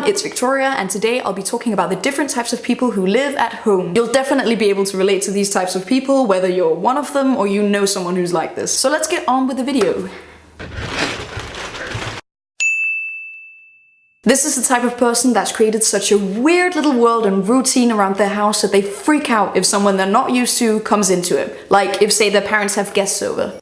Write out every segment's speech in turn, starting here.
it's Victoria, and today I'll be talking about the different types of people who live at home. You'll definitely be able to relate to these types of people, whether you're one of them or you know someone who's like this. So let's get on with the video. This is the type of person that's created such a weird little world and routine around their house that they freak out if someone they're not used to comes into it. Like if, say, their parents have guests over.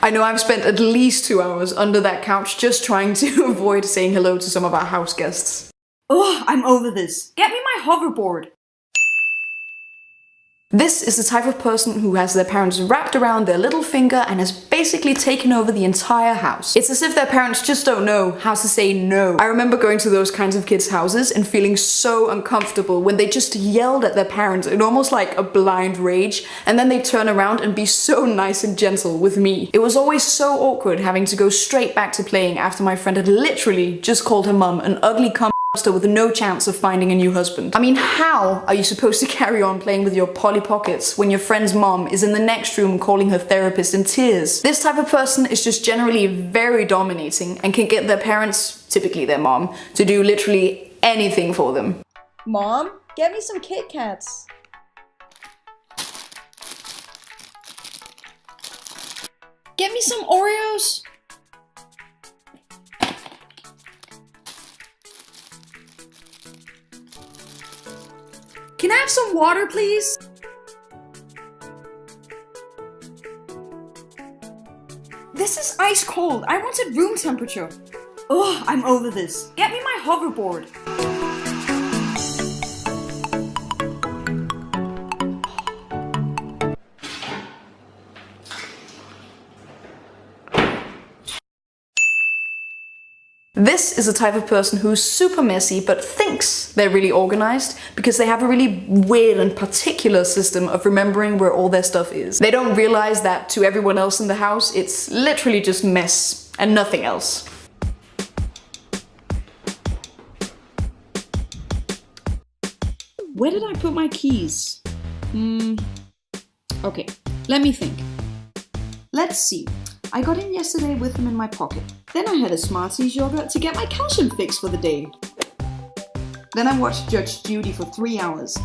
I know I've spent at least 2 hours under that couch just trying to avoid saying hello to some of our house guests. Ugh, I'm over this. Get me my hoverboard. This is the type of person who has their parents wrapped around their little finger and has basically taken over the entire house. It's as if their parents just don't know how to say no. I remember going to those kinds of kids' houses and feeling so uncomfortable when they just yelled at their parents in almost like a blind rage, and then they'd turn around and be so nice and gentle with me. It was always so awkward having to go straight back to playing after my friend had literally just called her mum an ugly cunt with no chance of finding a new husband. I mean, how are you supposed to carry on playing with your Polly Pockets when your friend's mom is in the next room calling her therapist in tears? This type of person is just generally very dominating and can get their parents, typically their mom, to do literally anything for them. Mom, get me some Kit Kats. Get me some Oreos. Can I have some water, please? This is ice cold. I wanted room temperature. Ugh, I'm over this. Get me my hoverboard. This is the type of person who's super messy but thinks they're really organized because they have a really weird and particular system of remembering where all their stuff is. They don't realize that to everyone else in the house, it's literally just mess and nothing else. Where did I put my keys? Okay, let me think. Let's see. I got in yesterday with them in my pocket. Then I had a Smarties yogurt to get my calcium fix for the day. Then I watched Judge Judy for 3 hours.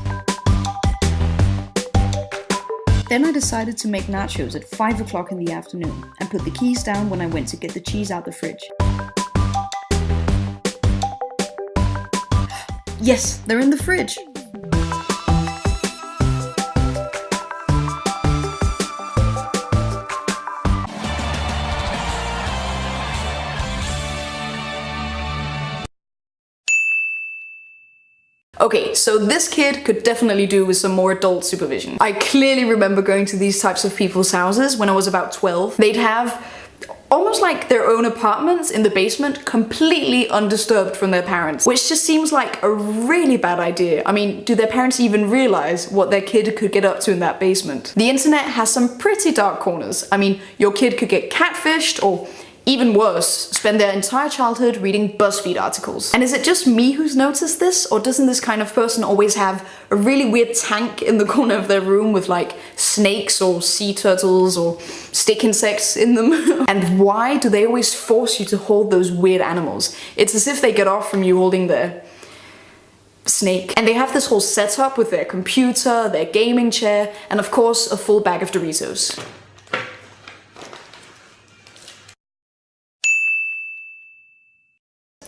Then I decided to make nachos at 5 o'clock in the afternoon and put the keys down when I went to get the cheese out the fridge. Yes, they're in the fridge. Okay, so this kid could definitely do with some more adult supervision. I clearly remember going to these types of people's houses when I was about 12. They'd have almost like their own apartments in the basement, completely undisturbed from their parents, which just seems like a really bad idea. I mean, do their parents even realize what their kid could get up to in that basement? The internet has some pretty dark corners. I mean, your kid could get catfished or even worse, spend their entire childhood reading BuzzFeed articles. And is it just me who's noticed this, or doesn't this kind of person always have a really weird tank in the corner of their room with like snakes or sea turtles or stick insects in them? And why do they always force you to hold those weird animals? It's as if they get off from you holding their snake. And they have this whole setup with their computer, their gaming chair, and of course a full bag of Doritos.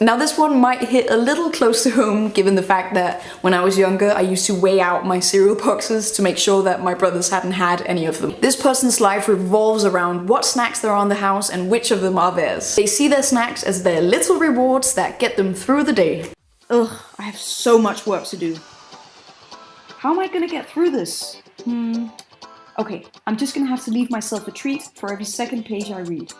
Now this one might hit a little close to home given the fact that when I was younger I used to weigh out my cereal boxes to make sure that my brothers hadn't had any of them. This person's life revolves around what snacks there are in the house and which of them are theirs. They see their snacks as their little rewards that get them through the day. Ugh, I have so much work to do. How am I gonna get through this? Okay, I'm just gonna have to leave myself a treat for every second page I read.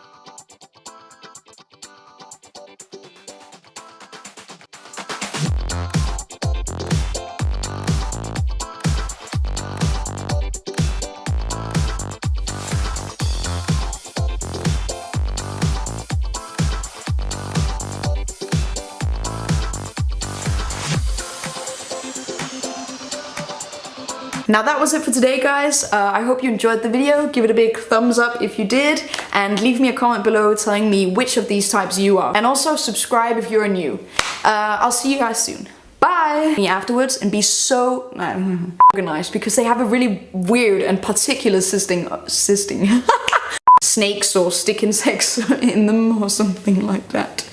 Now that was it for today, guys. I hope you enjoyed the video. Give it a big thumbs up if you did, and leave me a comment below telling me which of these types you are. And also subscribe if you're new. I'll see you guys soon. Bye! Me afterwards and be so organized because they have a really weird and particular snakes or stick insects in them or something like that.